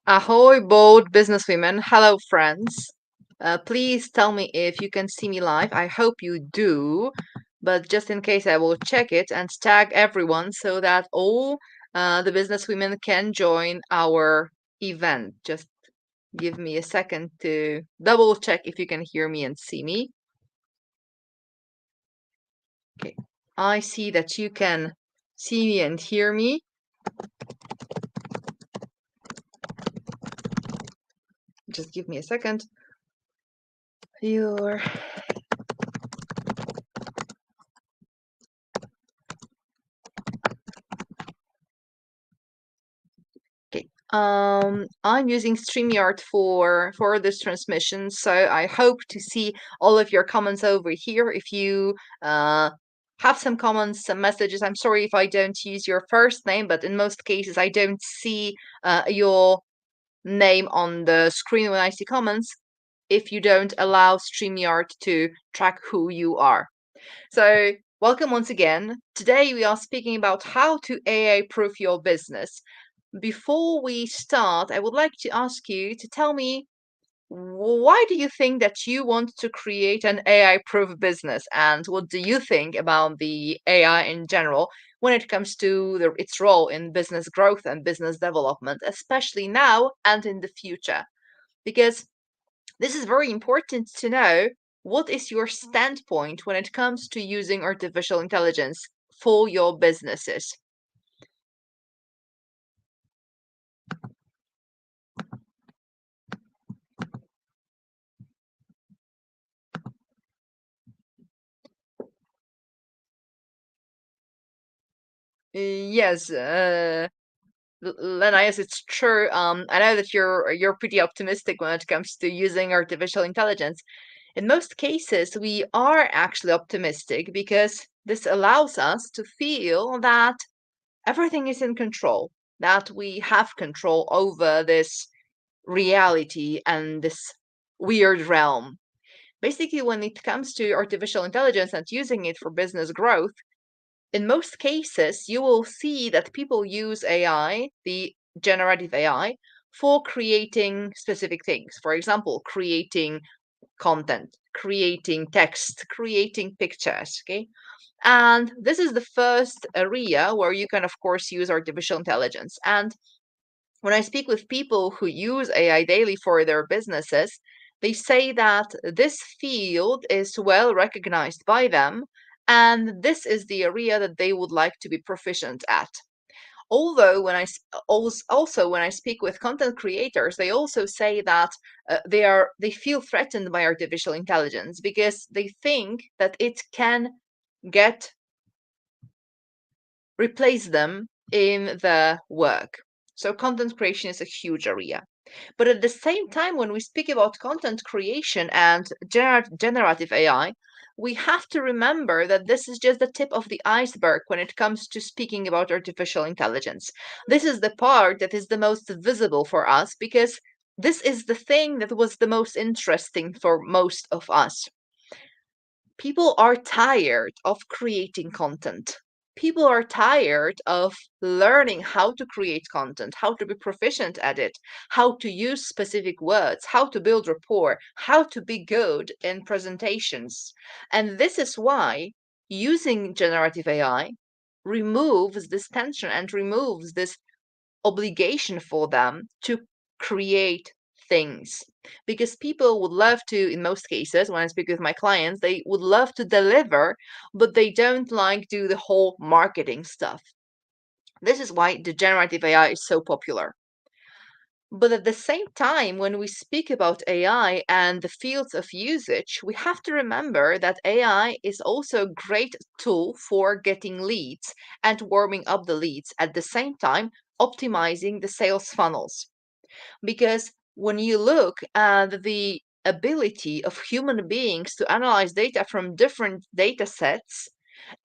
Ahoy, bold businesswomen. Hello, friends. Please tell me if you can see me live. I hope you do, but just in case, I will check it and tag everyone so that all the businesswomen can join our event. Just give me a second to double check if you can hear me and see me. Okay, I see that you can see me and hear me. Just give me a second. Your Okay. I'm using StreamYard for this transmission, so I hope to see all of your comments over here. If you have some comments, some messages, I'm sorry if I don't use your first name, but in most cases I don't see your name on the screen when I see comments if you don't allow StreamYard to track who you are. So welcome once again. Today we are speaking about how to AI proof your business. Before we start, I would like to ask you to tell me why do you think that you want to create an AI-proof business, and what do you think about the AI in general when it comes to its role in business growth and business development, especially now and in the future? Because this is very important to know. What is your standpoint when it comes to using artificial intelligence for your businesses? Yes, Lena, yes, it's true. I know that you're pretty optimistic when it comes to using artificial intelligence. In most cases, we are actually optimistic because this allows us to feel that everything is in control, that we have control over this reality and this weird realm. Basically, when it comes to artificial intelligence and using it for business growth, in most cases, you will see that people use AI, the generative AI, for creating specific things. For example, creating content, creating text, creating pictures. Okay. And this is the first area where you can, of course, use artificial intelligence. And when I speak with people who use AI daily for their businesses, they say that this field is well recognized by them, and this is the area that they would like to be proficient at. Although also when I speak with content creators, they also say that they feel threatened by artificial intelligence because they think that it can get replace them in the work. So content creation is a huge area. But at the same time, when we speak about content creation and generative AI, we have to remember that this is just the tip of the iceberg when it comes to speaking about artificial intelligence. This is the part that is the most visible for us because this is the thing that was the most interesting for most of us. People are tired of creating content. People are tired of learning how to create content, how to be proficient at it, how to use specific words, how to build rapport, how to be good in presentations. And this is why using generative AI removes this tension and removes this obligation for them to create things, because people would love to, in most cases when I speak with my clients, they would love to deliver, but they don't like do the whole marketing stuff. This is why the generative AI is so popular. But at the same time, when we speak about AI and the fields of usage, we have to remember that AI is also a great tool for getting leads and warming up the leads, at the same time optimizing the sales funnels. Because when you look at the ability of human beings to analyze data from different data sets,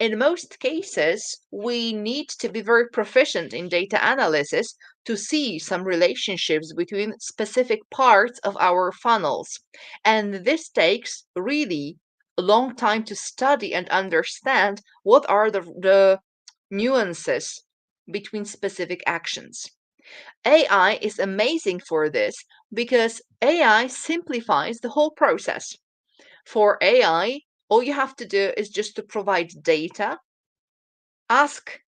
in most cases, we need to be very proficient in data analysis to see some relationships between specific parts of our funnels. And this takes really a long time to study and understand what are the nuances between specific actions. AI is amazing for this because AI simplifies the whole process. For AI, all you have to do is just to provide data, ask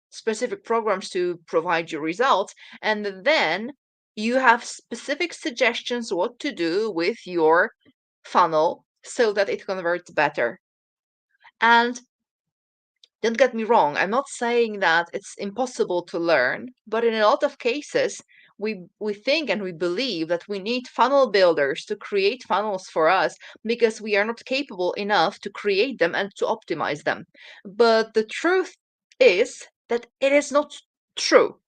specific programs to provide you results, and then you have specific suggestions what to do with your funnel so that it converts better. And don't get me wrong, I'm not saying that it's impossible to learn, but in a lot of cases, we think and we believe that we need funnel builders to create funnels for us because we are not capable enough to create them and to optimize them. But the truth is that it is not true.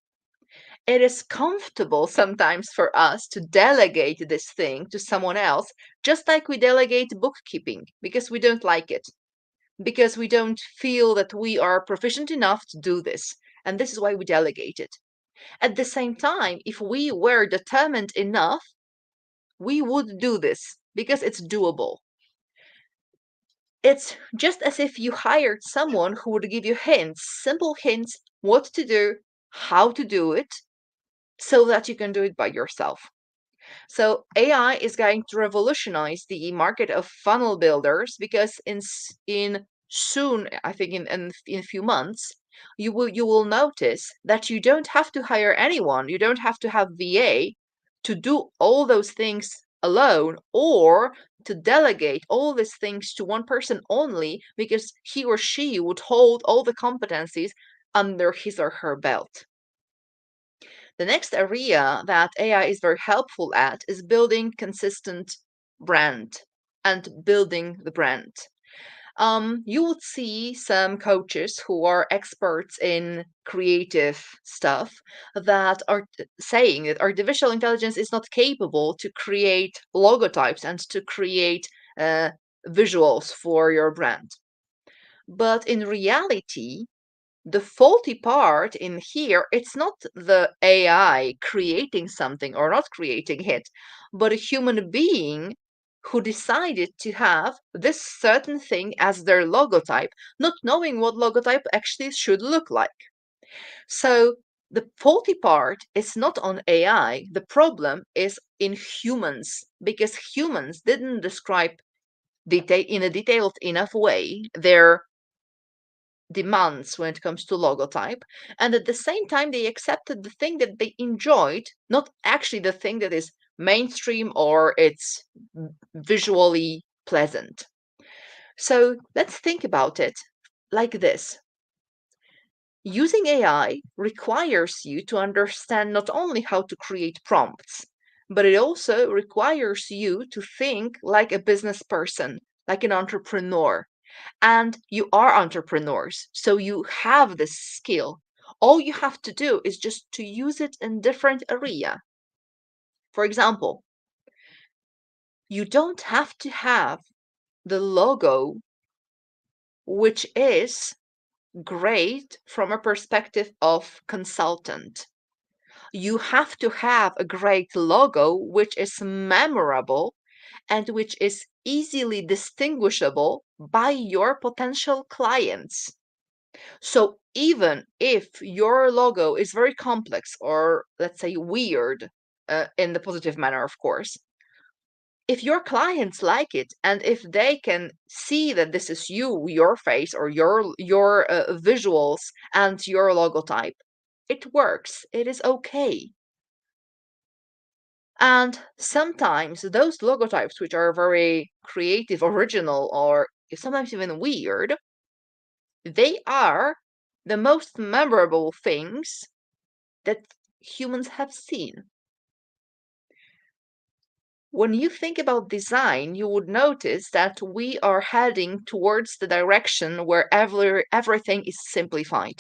It is comfortable sometimes for us to delegate this thing to someone else, just like we delegate bookkeeping because we don't like it, because we don't feel that we are proficient enough to do this. And this is why we delegate it. At the same time, if we were determined enough, we would do this because it's doable. It's just as if you hired someone who would give you hints, simple hints, what to do, how to do it, so that you can do it by yourself. So AI is going to revolutionize the market of funnel builders because in soon, I think in a few months, you will notice that you don't have to hire anyone. You don't have to have VA to do all those things alone or to delegate all these things to one person only because he or she would hold all the competencies under his or her belt. The next area that AI is very helpful at is building consistent brand and building the brand. You would see some coaches who are experts in creative stuff that are saying that artificial intelligence is not capable to create logotypes and to create uh, visuals for your brand. But in reality, the faulty part in here, it's not the AI creating something or not creating it, but a human being who decided to have this certain thing as their logotype, not knowing what logotype actually should look like. So the faulty part is not on AI. The problem is in humans because humans didn't describe in a detailed enough way their demands when it comes to logotype, and at the same time they accepted the thing that they enjoyed, not actually the thing that is mainstream or it's visually pleasant. So let's think about it like this. Using AI requires you to understand not only how to create prompts, but it also requires you to think like a business person, like an entrepreneur. And you are entrepreneurs, so you have this skill. All you have to do is just to use it in different area. For example, you don't have to have the logo, which is great from a perspective of consultant. You have to have a great logo, which is memorable and which is easily distinguishable by your potential clients. So even if your logo is very complex or let's say weird, in the positive manner, of course, if your clients like it and if they can see that this is you, your face or your visuals and your logotype, it works. It is okay. And sometimes those logotypes, which are very creative, original, or sometimes even weird, they are the most memorable things that humans have seen. When you think about design, you would notice that we are heading towards the direction where everything is simplified.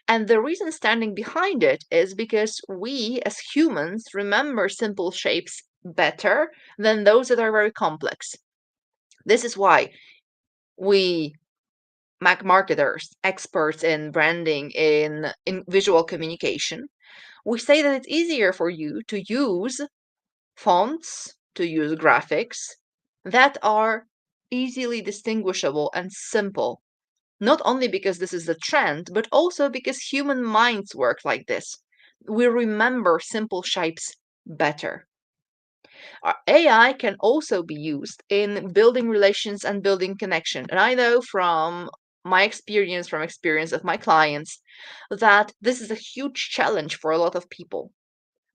And the reason standing behind it is because we as humans remember simple shapes better than those that are very complex. This is why we Mac marketers, experts in branding, in visual communication, we say that it's easier for you to use fonts, to use graphics that are easily distinguishable and simple. Not only because this is the trend, but also because human minds work like this. We remember simple shapes better. AI can also be used in building relations and building connection. And I know from my experience, from experience of my clients, that this is a huge challenge for a lot of people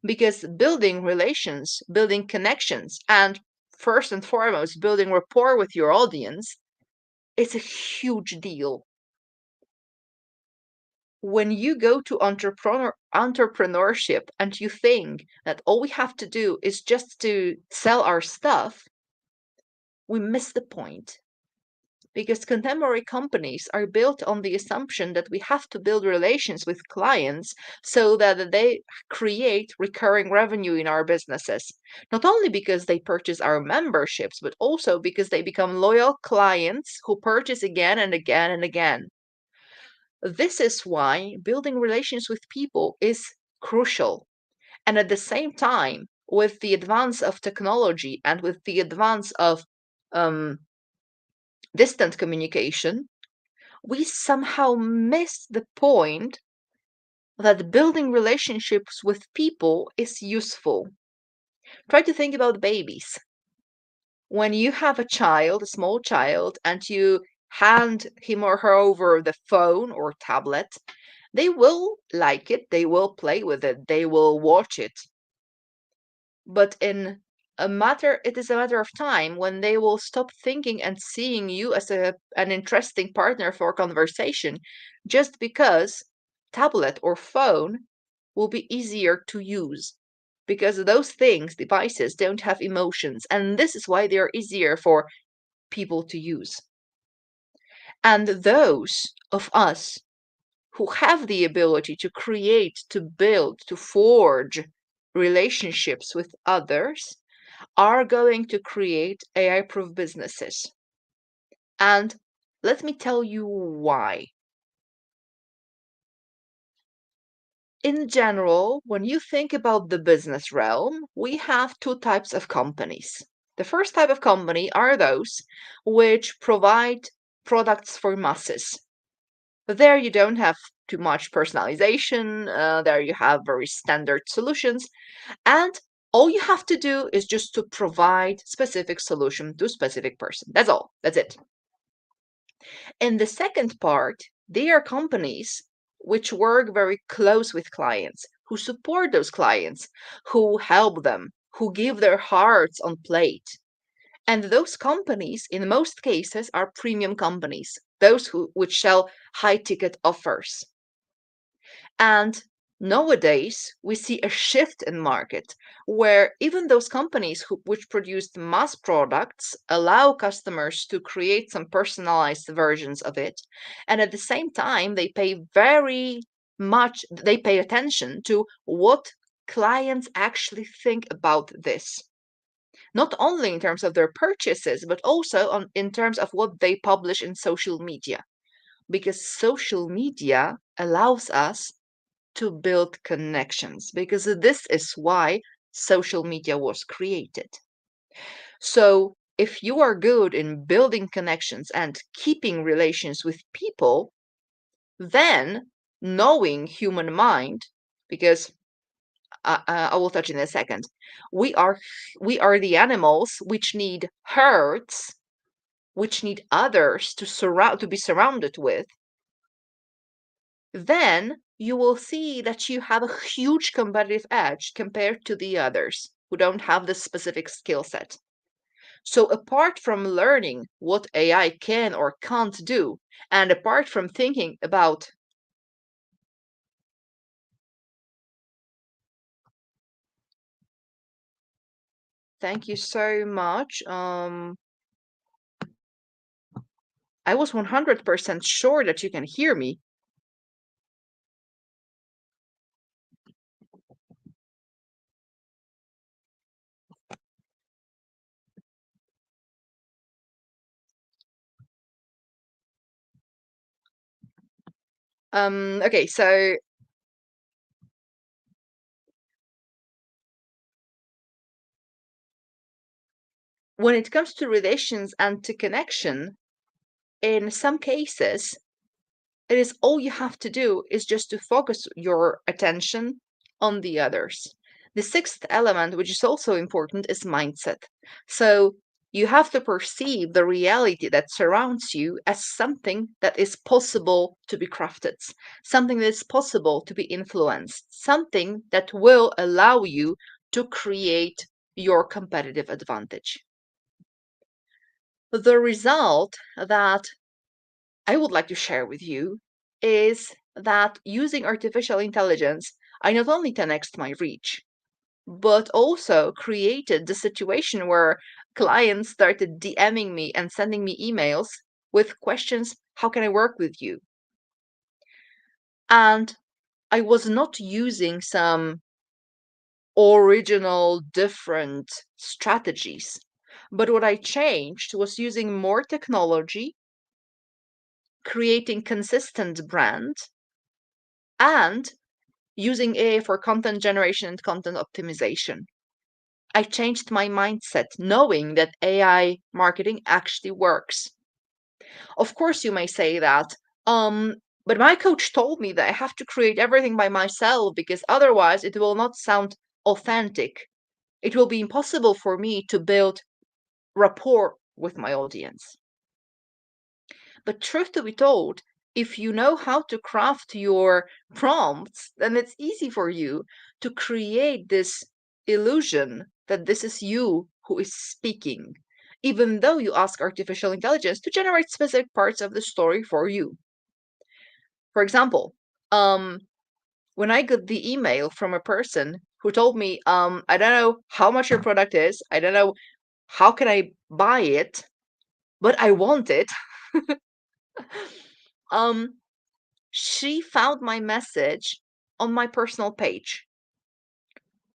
because building relations, building connections, and first and foremost, building rapport with your audience is a huge deal. When you go to entrepreneurship and you think that all we have to do is just to sell our stuff, we miss the point. Because contemporary companies are built on the assumption that we have to build relations with clients so that they create recurring revenue in our businesses. Not only because they purchase our memberships, but also because they become loyal clients who purchase again and again and again. This is why building relations with people is crucial. And at the same time, with the advance of technology and with the advance of um, distant communication, we somehow miss the point that building relationships with people is useful. Try to think about babies. When you have a child, a small child, and you hand him or her over the phone or tablet, they will like it, they will play with it, they will watch it. But it is a matter of time when they will stop thinking and seeing you as an interesting partner for conversation just because tablet or phone will be easier to use because those things, devices, don't have emotions, and this is why they are easier for people to use. And those of us who have the ability to create, to build, to forge relationships with others are going to create AI proof businesses. And let me tell you why. In general, when you think about the business realm, we have two types of companies. The first type of company are those which provide products for masses. There you don't have too much personalization. There you have very standard solutions. And all you have to do is just to provide specific solution to specific person. That's all. That's it. In the second part, they are companies which work very close with clients, who support those clients, who help them, who give their hearts on plate. And those companies, in most cases, are premium companies, those which sell high ticket offers. And nowadays, we see a shift in market where even those companies which produce mass products allow customers to create some personalized versions of it. And at the same time, they pay attention to what clients actually think about this. Not only in terms of their purchases, but also in terms of what they publish in social media. Because social media allows us to build connections because this is why social media was created. So, if you are good in building connections and keeping relations with people, then knowing human mind, because I will touch in a second, we are we are the animals which need herds, which need others to be surrounded with, then you will see that you have a huge competitive edge compared to the others who don't have this specific skill set. So, apart from learning what AI can or can't do, and apart from thinking about thank you so much. I was 100% sure that you can hear me. Okay, so when it comes to relations and to connection, in some cases, it is all you have to do is just to focus your attention on the others. The sixth element, which is also important, is mindset. So you have to perceive the reality that surrounds you as something that is possible to be crafted, something that is possible to be influenced, something that will allow you to create your competitive advantage. The result that I would like to share with you is that using artificial intelligence, I not only 10x my reach, but also created the situation where clients started DMing me and sending me emails with questions, how can I work with you? And I was not using some original different strategies, but what I changed was using more technology, creating consistent brand, and using AI for content generation and content optimization. I changed my mindset knowing that AI marketing actually works. Of course, you may say that, but my coach told me that I have to create everything by myself because otherwise it will not sound authentic. It will be impossible for me to build rapport with my audience. But truth to be told, if you know how to craft your prompts, then it's easy for you to create this illusion that this is you who is speaking, even though you ask artificial intelligence to generate specific parts of the story for you. For example, when I got the email from a person who told me, I don't know how much your product is, I don't know how can I buy it, but I want it. um, she found my message on my personal page.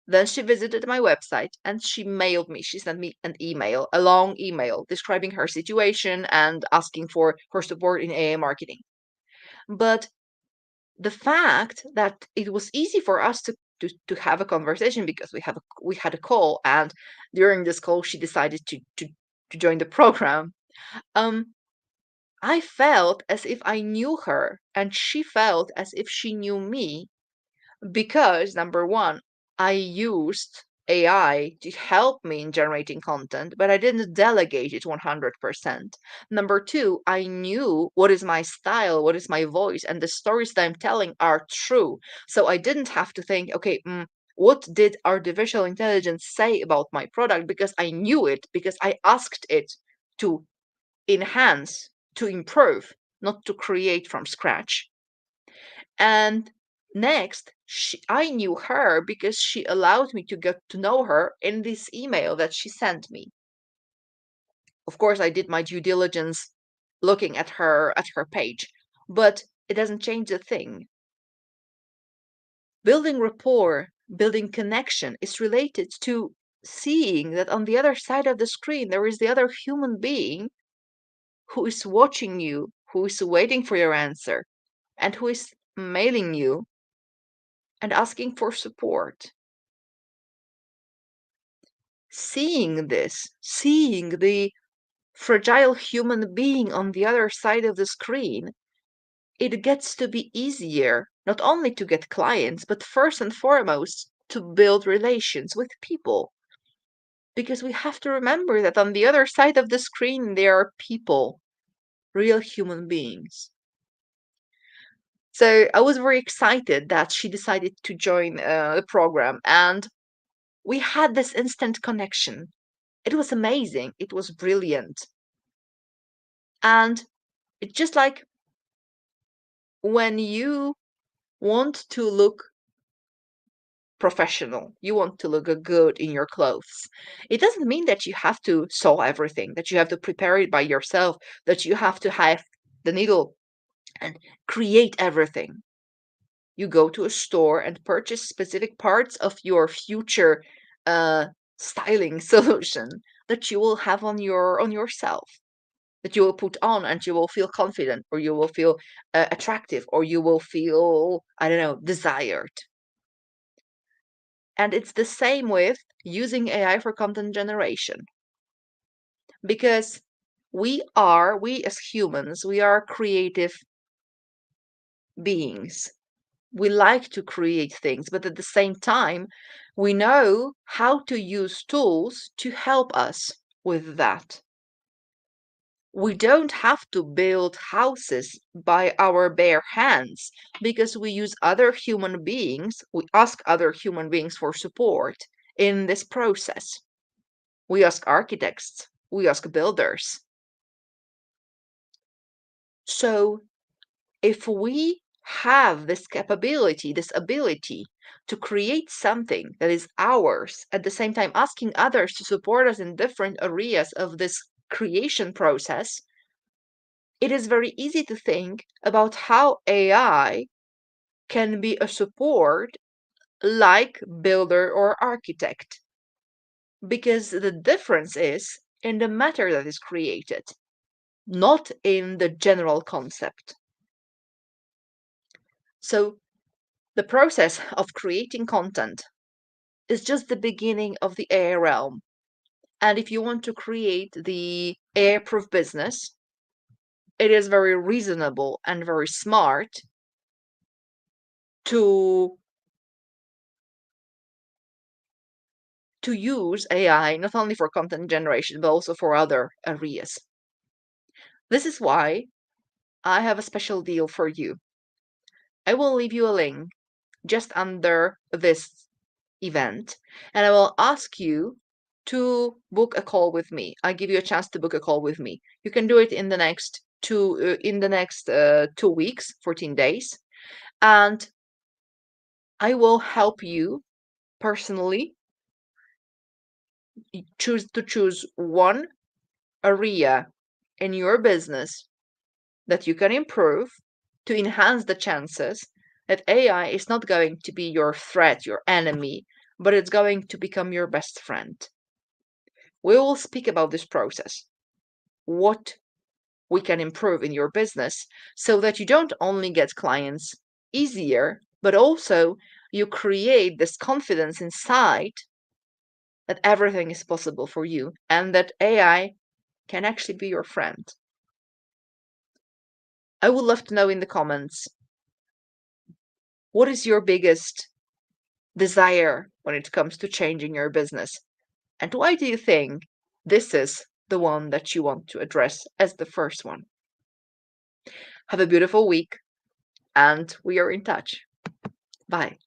Then she visited my website and she mailed me. She sent me an email, a long email describing her situation and asking for support in AI marketing. But the fact that it was easy for us to have a conversation because we had a call, and during this call she decided to join the program. I felt as if I knew her and she felt as if she knew me because number one, I used AI to help me in generating content, but I didn't delegate it 100%. Number two, I knew what is my style, what is my voice, and the stories that I'm telling are true. So I didn't have to think, okay, what did artificial intelligence say about my product? Because I knew it, because I asked it to enhance, to improve, not to create from scratch. And next, I knew her because she allowed me to get to know her in this email that she sent me. Of course, I did my due diligence looking at her page, but it doesn't change a thing. Building rapport, building connection is related to seeing that on the other side of the screen there is the other human being who is watching you, who is waiting for your answer, and who is mailing you and asking for support. Seeing this, seeing the fragile human being on the other side of the screen, it gets to be easier not only to get clients, but first and foremost, to build relations with people. Because we have to remember that on the other side of the screen, there are people, real human beings. So I was very excited that she decided to join the program, and we had this instant connection. It was amazing. It was brilliant. And it's just like when you want to look professional, you want to look good in your clothes. It doesn't mean that you have to sew everything, that you have to prepare it by yourself, that you have to have the needle and create everything. You go to a store and purchase specific parts of your future uh, styling solution that you will have on yourself, that you will put on and you will feel confident, or you will feel attractive, or you will feel, I don't know, desired. And it's the same with using AI for content generation. Because we as humans, we are creative beings. We like to create things, but at the same time, we know how to use tools to help us with that. We don't have to build houses by our bare hands because we use other human beings, we ask other human beings for support in this process. We ask architects, we ask builders. So if we have this capability, this ability to create something that is ours, at the same time asking others to support us in different areas of this creation process, it is very easy to think about how AI can be a support like builder or architect. Because the difference is in the matter that is created, not in the general concept. So the process of creating content is just the beginning of the AI realm. And if you want to create the AI-proof business, it is very reasonable and very smart to use AI not only for content generation, but also for other areas. This is why I have a special deal for you. I will leave you a link just under this event, and I will ask you to book a call with me. I give you a chance to book a call with me. You can do it in the next 2 weeks, 14 days, and I will help you personally choose one area in your business that you can improve to enhance the chances that AI is not going to be your threat, your enemy, but it's going to become your best friend. We will speak about this process, what we can improve in your business so that you don't only get clients easier, but also you create this confidence inside that everything is possible for you and that AI can actually be your friend. I would love to know in the comments, what is your biggest desire when it comes to changing your business? And why do you think this is the one that you want to address as the first one? Have a beautiful week, and we are in touch. Bye.